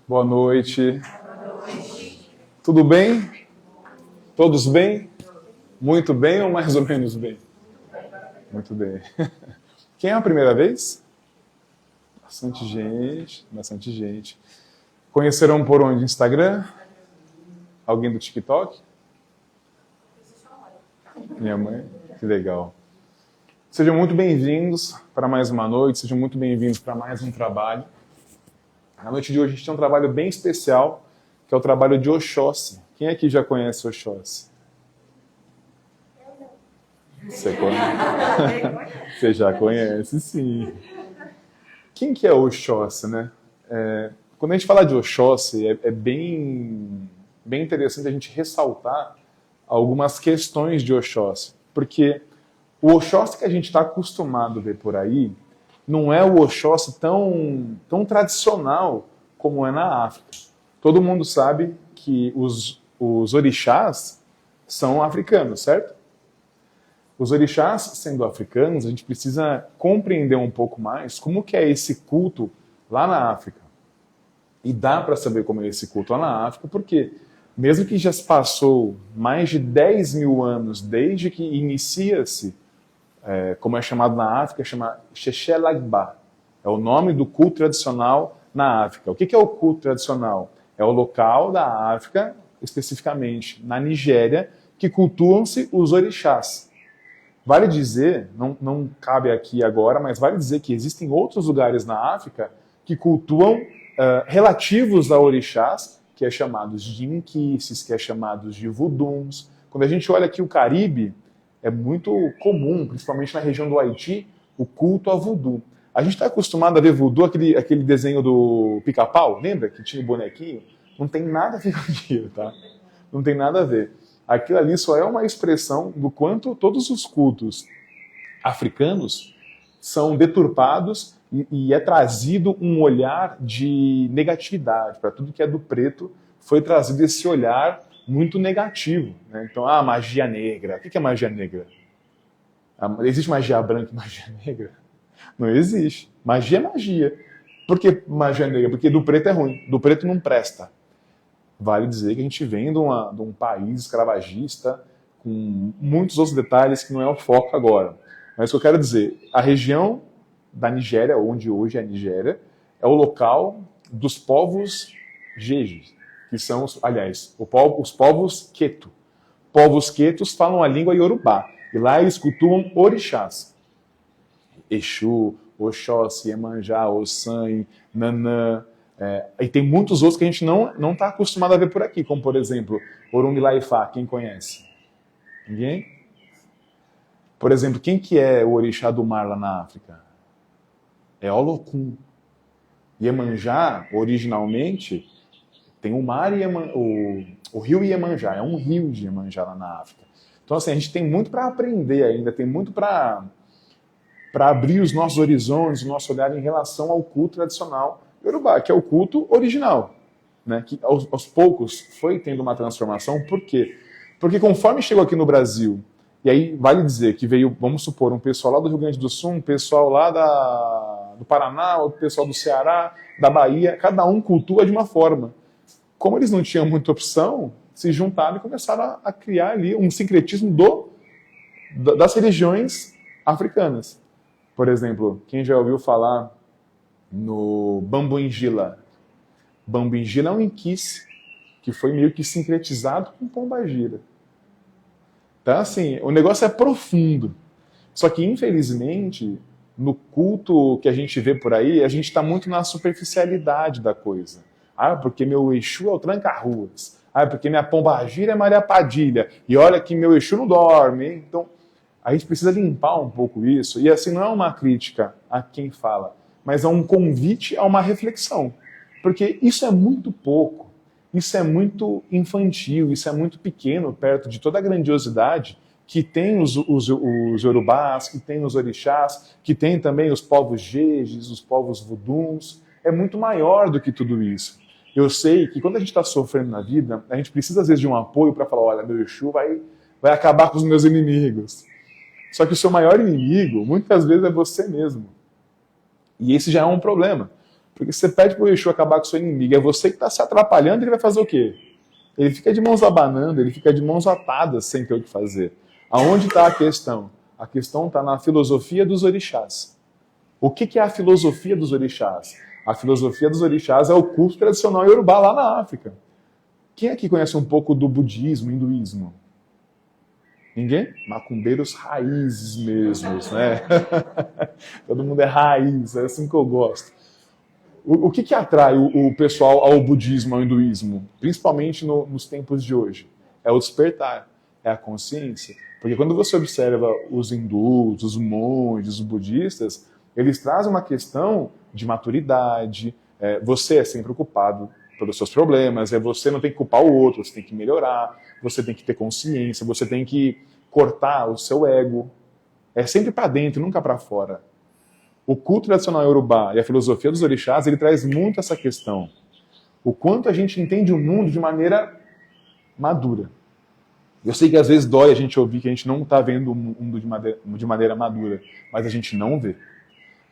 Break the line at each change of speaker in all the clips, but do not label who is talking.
Boa noite. Tudo bem? Todos bem? Muito bem ou mais ou menos bem? Muito bem. Quem é a primeira vez? Bastante gente, bastante gente. Conheceram por onde? Instagram? Alguém do TikTok? Minha mãe? Que legal. Sejam muito bem-vindos para mais uma noite, sejam muito bem-vindos para mais um trabalho. Na noite de hoje a gente tem um trabalho bem especial, que é o trabalho de Oxóssi. Quem aqui já conhece Oxóssi? Você conhece? Você já conhece, sim. Quem que é Oxóssi, né? Quando a gente fala de Oxóssi, é bem interessante a gente ressaltar algumas questões de Oxóssi. Porque o Oxóssi que a gente está acostumado a ver por aí não é o Oxóssi tão tradicional como é na África. Todo mundo sabe que os orixás são africanos, certo? Os orixás, sendo africanos, a gente precisa compreender um pouco mais como que é esse culto lá na África. E dá para saber como é esse culto lá na África, porque mesmo que já se passou mais de 10 mil anos desde que inicia-se, como é chamado na África, chama Xexelagba. É o nome do culto tradicional na África. O que é o culto tradicional? É o local da África, especificamente na Nigéria, que cultuam-se os orixás. Vale dizer, não cabe aqui agora, mas vale dizer que existem outros lugares na África que cultuam relativos a orixás, que é chamados de inquices, que é chamados de vuduns. Quando a gente olha aqui o Caribe, é muito comum, principalmente na região do Haiti, o culto a voodoo. A gente está acostumado a ver voodoo, aquele desenho do Pica-Pau, lembra? Que tinha o bonequinho? Não tem nada a ver com aquilo, tá? Não tem nada a ver. Aquilo ali só é uma expressão do quanto todos os cultos africanos são deturpados e é trazido um olhar de negatividade. Para tudo que é do preto, foi trazido esse olhar muito negativo, né? Então, magia negra. O que é magia negra? Existe magia branca e magia negra? Não existe. Magia é magia. Por que magia negra? Porque do preto é ruim. Do preto não presta. Vale dizer que a gente vem de um país escravagista com muitos outros detalhes que não é o foco agora. Mas o que eu quero dizer, a região da Nigéria, onde hoje é a Nigéria, é o local dos povos Jejes, que são, os povos Queto. Povos Quetos falam a língua Yorubá, e lá eles cultuam orixás. Exu, Oxóssi, Iemanjá, Ossan, Nanã, e tem muitos outros que a gente não está acostumado a ver por aqui, como por exemplo, Orunmilá-Ifá, quem conhece? Ninguém? Por exemplo, quem que é o orixá do mar lá na África? É Olokun. Iemanjá, originalmente, tem o mar e o rio Iemanjá, é um rio de Iemanjá lá na África. Então assim, a gente tem muito para aprender ainda, tem muito para abrir os nossos horizontes, o nosso olhar em relação ao culto tradicional Yorubá, que é o culto original, né? Que aos poucos foi tendo uma transformação. Por quê? Porque conforme chegou aqui no Brasil, e aí vale dizer que veio, vamos supor, um pessoal lá do Rio Grande do Sul, um pessoal lá do Paraná, outro pessoal do Ceará, da Bahia, cada um cultua de uma forma. Como eles não tinham muita opção, se juntaram e começaram a criar ali um sincretismo das religiões africanas. Por exemplo, quem já ouviu falar no Bambuingila? Bambuingila é um inquice que foi meio que sincretizado com Pombagira. Então, assim, o negócio é profundo. Só que, infelizmente, no culto que a gente vê por aí, a gente está muito na superficialidade da coisa. Porque meu Exu é o tranca-ruas. Porque minha Pombagira é Maria Padilha. E olha que meu Exu não dorme, hein? Então, a gente precisa limpar um pouco isso. E assim, não é uma crítica a quem fala, mas é um convite a uma reflexão. Porque isso é muito pouco. Isso é muito infantil, isso é muito pequeno perto de toda a grandiosidade que tem os Yorubás, que tem os orixás, que tem também os povos Jejes, os povos Vuduns. É muito maior do que tudo isso. Eu sei que quando a gente está sofrendo na vida, a gente precisa às vezes de um apoio para falar, olha, meu Exu vai acabar com os meus inimigos. Só que o seu maior inimigo, muitas vezes, é você mesmo. E esse já é um problema. Porque se você pede para o Exu acabar com o seu inimigo, é você que está se atrapalhando, ele vai fazer o quê? Ele fica de mãos abanando, ele fica de mãos atadas sem ter o que fazer. Aonde está a questão? A questão está na filosofia dos orixás. O que é a filosofia dos orixás? A filosofia dos orixás é o culto tradicional iorubá lá na África. Quem aqui conhece um pouco do budismo, hinduísmo? Ninguém? Macumbeiros raízes mesmos, né? Todo mundo é raiz, é assim que eu gosto. O que atrai o pessoal ao budismo, ao hinduísmo? Principalmente nos tempos de hoje. É o despertar, é a consciência. Porque quando você observa os hindus, os monges, os budistas, eles trazem uma questão de maturidade. Você é sempre ocupado pelos seus problemas, você não tem que culpar o outro, você tem que melhorar, você tem que ter consciência, você tem que cortar o seu ego. É sempre para dentro, nunca para fora. O culto tradicional iorubá e a filosofia dos orixás, ele traz muito essa questão. O quanto a gente entende o mundo de maneira madura. Eu sei que às vezes dói a gente ouvir que a gente não está vendo o mundo de maneira madura, mas a gente não vê.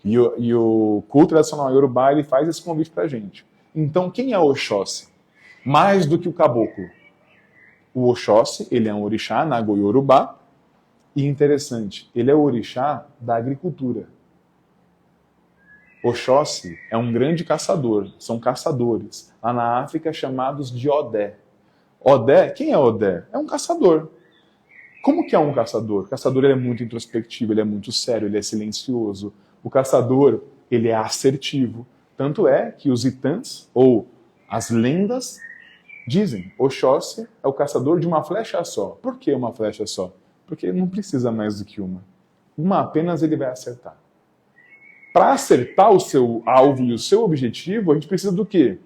E o culto tradicional iorubá, ele faz esse convite para a gente. Então, quem é o Oxóssi? Mais do que o caboclo. O Oxóssi, ele é um orixá nago-iorubá, e interessante, ele é o orixá da agricultura. Oxóssi é um grande caçador, são caçadores, lá na África chamados de Odé. Odé, quem é Odé? É um caçador. Como que é um caçador? O caçador ele é muito introspectivo, ele é muito sério, ele é silencioso. O caçador, ele é assertivo. Tanto é que os itãs, ou as lendas, dizem, Oxóssi é o caçador de uma flecha só. Por que uma flecha só? Porque ele não precisa mais do que uma. Uma apenas ele vai acertar. Para acertar o seu alvo e o seu objetivo, a gente precisa do quê?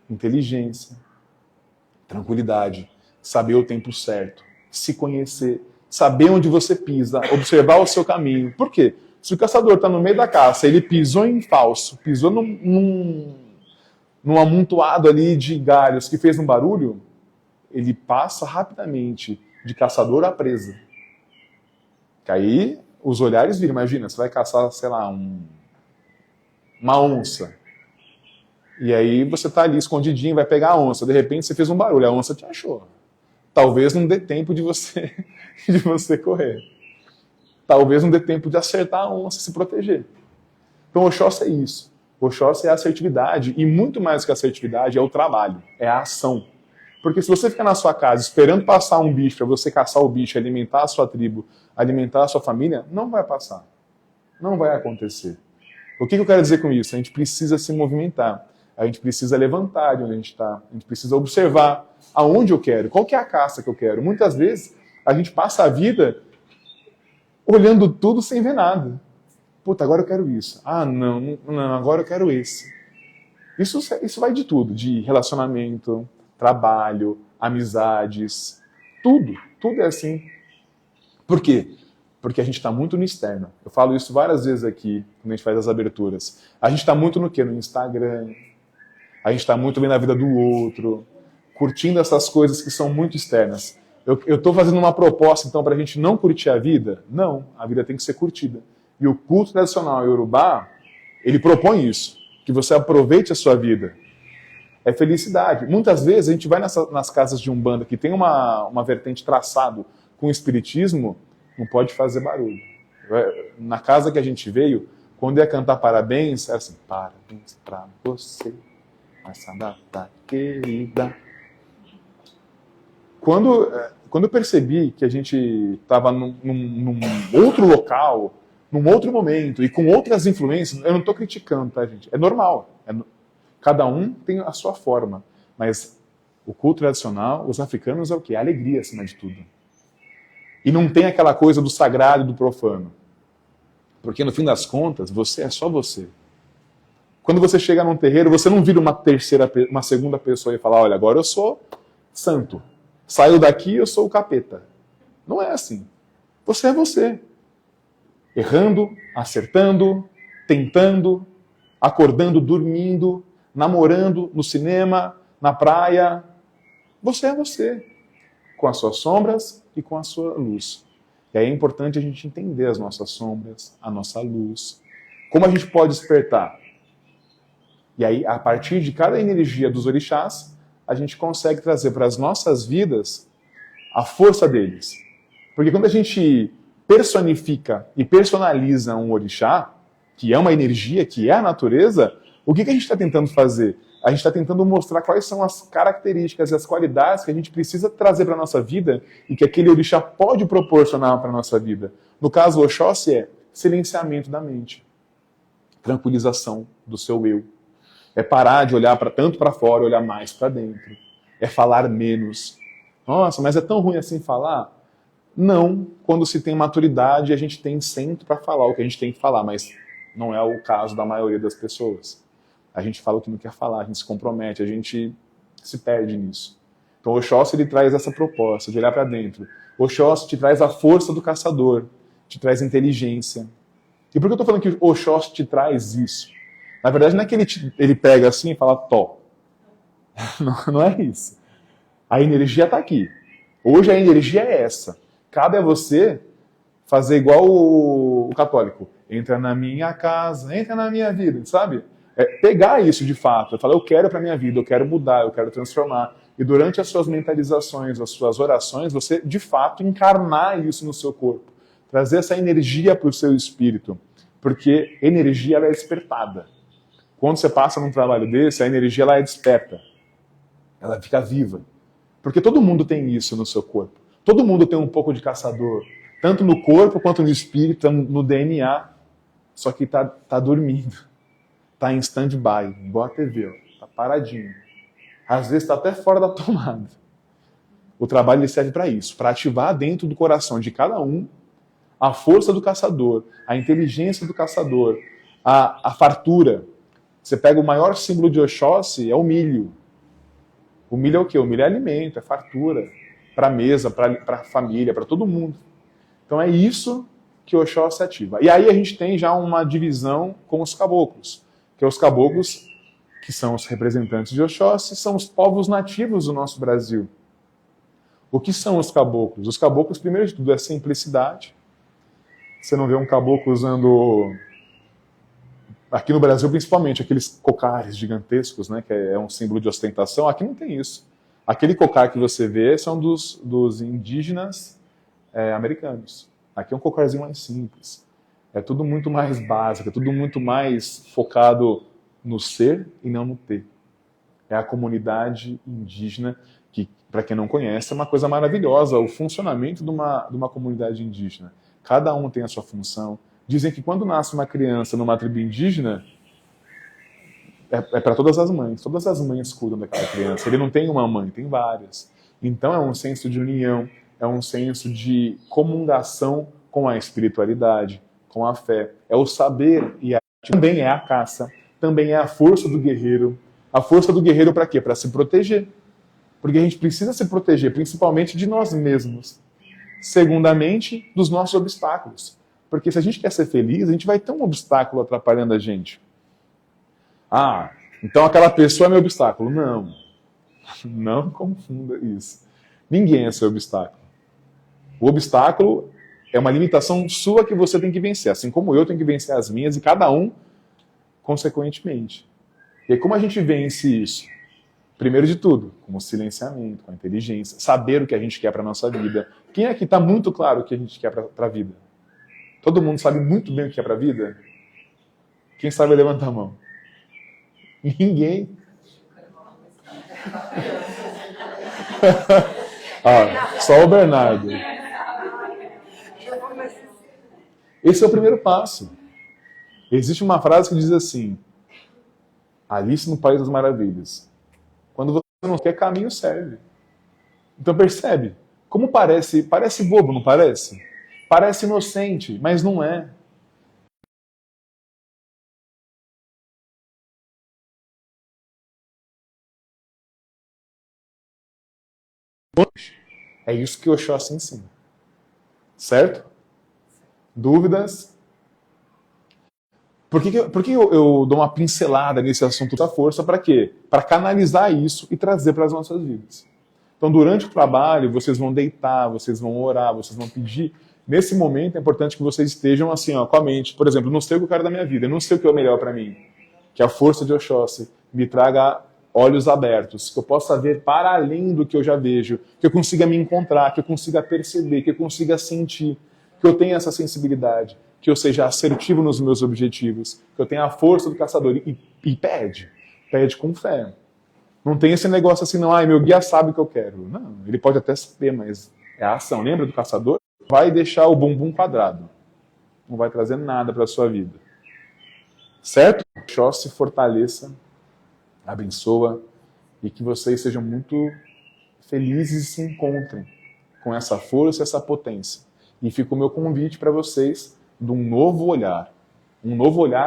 Inteligência, tranquilidade, saber o tempo certo, se conhecer, saber onde você pisa, observar o seu caminho. Por quê? Se o caçador está no meio da caça, ele pisou em falso, pisou num amontoado ali de galhos que fez um barulho, ele passa rapidamente de caçador a presa. Que aí os olhares viram, imagina, você vai caçar, sei lá, uma onça. E aí você tá ali escondidinho, vai pegar a onça, de repente você fez um barulho, a onça te achou. Talvez não dê tempo de você correr. Talvez não dê tempo de acertar a onça e se proteger. Então o Oxóssi é isso. O Oxóssi é a assertividade, e muito mais que a assertividade é o trabalho, é a ação. Porque se você ficar na sua casa esperando passar um bicho para você caçar o bicho, alimentar a sua tribo, alimentar a sua família, não vai passar. Não vai acontecer. O que eu quero dizer com isso? A gente precisa se movimentar. A gente precisa levantar de onde a gente está. A gente precisa observar aonde eu quero, qual que é a caça que eu quero. Muitas vezes a gente passa a vida olhando tudo sem ver nada. Puta, agora eu quero isso. Ah, não, agora eu quero esse. Isso vai de tudo, de relacionamento, trabalho, amizades, tudo é assim. Por quê? Porque a gente está muito no externo. Eu falo isso várias vezes aqui, quando a gente faz as aberturas. A gente está muito no quê? No Instagram. A gente está muito vendo a vida do outro, curtindo essas coisas que são muito externas. Eu estou fazendo uma proposta, então, para a gente não curtir a vida? Não, a vida tem que ser curtida. E o culto tradicional iorubá, ele propõe isso, que você aproveite a sua vida. É felicidade. Muitas vezes a gente vai nas casas de umbanda que tem uma vertente traçado com o espiritismo, não pode fazer barulho. Na casa que a gente veio, quando ia cantar parabéns, era assim, parabéns pra você, essa data querida. Quando eu percebi que a gente estava num outro local, num outro momento e com outras influências, eu não estou criticando, tá, gente? É normal. Cada um tem a sua forma. Mas o culto tradicional, os africanos é o quê? A alegria, acima de tudo. E não tem aquela coisa do sagrado e do profano. Porque, no fim das contas, você é só você. Quando você chega num terreiro, você não vira uma segunda pessoa e fala, olha, agora eu sou santo. Saiu daqui, eu sou o capeta. Não é assim. Você é você. Errando, acertando, tentando, acordando, dormindo, namorando, no cinema, na praia. Você é você. Com as suas sombras e com a sua luz. E aí é importante a gente entender as nossas sombras, a nossa luz, Como a gente pode despertar? E aí, a partir de cada energia dos orixás, a gente consegue trazer para as nossas vidas a força deles. Porque quando a gente personifica e personaliza um orixá, que é uma energia, que é a natureza, o que a gente está tentando fazer? A gente está tentando mostrar quais são as características e as qualidades que a gente precisa trazer para a nossa vida e que aquele orixá pode proporcionar para a nossa vida. No caso, o Oxóssi é silenciamento da mente, tranquilização do seu eu. É parar de olhar tanto para fora, olhar mais para dentro. É falar menos. Nossa, mas é tão ruim assim falar? Não, quando se tem maturidade, a gente tem centro para falar o que a gente tem que falar, mas não é o caso da maioria das pessoas. A gente fala o que não quer falar, a gente se compromete, a gente se perde nisso. Então o Oxóssi, ele traz essa proposta de olhar para dentro. O Oxóssi te traz a força do caçador, te traz inteligência. E por que eu estou falando que o Oxóssi te traz isso? Na verdade, não é que ele pega assim e fala, tó. Não é isso. A energia está aqui. Hoje a energia é essa. Cabe a você fazer igual o católico. Entra na minha casa, entra na minha vida, sabe? É pegar isso de fato. Falar, eu quero para minha vida, eu quero mudar, eu quero transformar. E durante as suas mentalizações, as suas orações, você de fato encarnar isso no seu corpo. Trazer essa energia para o seu espírito. Porque energia ela é despertada. Quando você passa num trabalho desse, a energia ela é desperta. Ela fica viva. Porque todo mundo tem isso no seu corpo. Todo mundo tem um pouco de caçador. Tanto no corpo quanto no espírito, no DNA. Só que tá dormindo. Tá em stand-by, igual a TV. Ó. Tá paradinho. Às vezes tá até fora da tomada. O trabalho ele serve para isso. Para ativar dentro do coração de cada um a força do caçador, a inteligência do caçador, a fartura. Você pega o maior símbolo de Oxóssi, é o milho. O milho é o quê? O milho é alimento, é fartura. Para a mesa, para a família, para todo mundo. Então é isso que o Oxóssi ativa. E aí a gente tem já uma divisão com os caboclos. Que os caboclos, que são os representantes de Oxóssi, são os povos nativos do nosso Brasil. O que são os caboclos? Os caboclos, primeiro de tudo, é simplicidade. Você não vê um caboclo usando... Aqui no Brasil, principalmente, aqueles cocares gigantescos, né, que é um símbolo de ostentação, aqui não tem isso. Aquele cocar que você vê são dos indígenas americanos. Aqui é um cocarzinho mais simples. É tudo muito mais básico, é tudo muito mais focado no ser e não no ter. É a comunidade indígena, que, para quem não conhece, é uma coisa maravilhosa, o funcionamento de uma comunidade indígena. Cada um tem a sua função. Dizem que quando nasce uma criança numa tribo indígena, é para todas as mães cuidam daquela criança. Ele não tem uma mãe, tem várias. Então é um senso de união, é um senso de comungação com a espiritualidade, com a fé. É o saber e a arte. Também é a caça, também é a força do guerreiro. A força do guerreiro para quê? Para se proteger. Porque a gente precisa se proteger, principalmente de nós mesmos. Segundamente, dos nossos obstáculos. Porque se a gente quer ser feliz, a gente vai ter um obstáculo atrapalhando a gente. Ah, então aquela pessoa é meu obstáculo. Não. Não confunda isso. Ninguém é seu obstáculo. O obstáculo é uma limitação sua que você tem que vencer. Assim como eu tenho que vencer as minhas e cada um, consequentemente. E aí, como a gente vence isso? Primeiro de tudo, com o silenciamento, com a inteligência, saber o que a gente quer para a nossa vida. Quem aqui está muito claro o que a gente quer para a vida? Todo mundo sabe muito bem o que é para a vida? Quem sabe levanta a mão. Ninguém. Só o Bernardo. Esse é o primeiro passo. Existe uma frase que diz assim: Alice no País das Maravilhas. Quando você não quer, caminho serve. Então percebe, como parece bobo, não parece? Parece inocente, mas não é. É isso que o Oxóssi ensina. Certo? Dúvidas? Por que eu dou uma pincelada nesse assunto da força? Para quê? Para canalizar isso e trazer para as nossas vidas. Então, durante o trabalho, vocês vão deitar, vocês vão orar, vocês vão pedir Nesse momento é importante que vocês estejam assim, ó, com a mente. Por exemplo, eu não sei o que eu quero da minha vida, eu não sei o que é o melhor para mim. Que a força de Oxóssi me traga olhos abertos, que eu possa ver para além do que eu já vejo, que eu consiga me encontrar, que eu consiga perceber, que eu consiga sentir, que eu tenha essa sensibilidade, que eu seja assertivo nos meus objetivos, que eu tenha a força do caçador. E pede com fé. Não tem esse negócio assim, não, meu guia sabe o que eu quero. Não, ele pode até saber, mas é a ação. Lembra do caçador? Vai deixar o bumbum quadrado. Não vai trazer nada para a sua vida. Certo? Oxóssi fortaleça, abençoa e que vocês sejam muito felizes e se encontrem com essa força e essa potência. E fica o meu convite para vocês de um novo olhar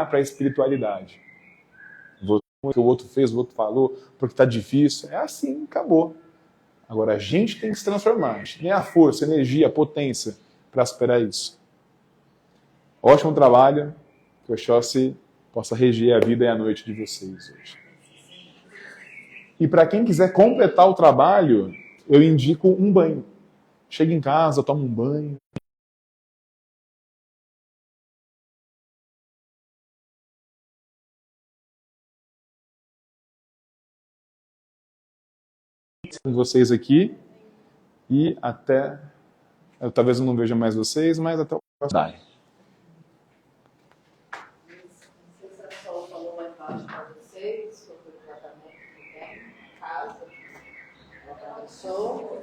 para a espiritualidade. O que o outro fez, o outro falou, porque está difícil. É assim, acabou. Agora a gente tem que se transformar. A gente tem a força, a energia, a potência para superar isso. Ótimo trabalho. Que o Oxóssi possa reger a vida e a noite de vocês hoje. E para quem quiser completar o trabalho, eu indico um banho. Chega em casa, toma um banho. Com vocês aqui. E até... Eu talvez eu não veja mais vocês, mas até o próximo. Falou lá embaixo para vocês sobre o tratamento que tem em casa. Ela começou,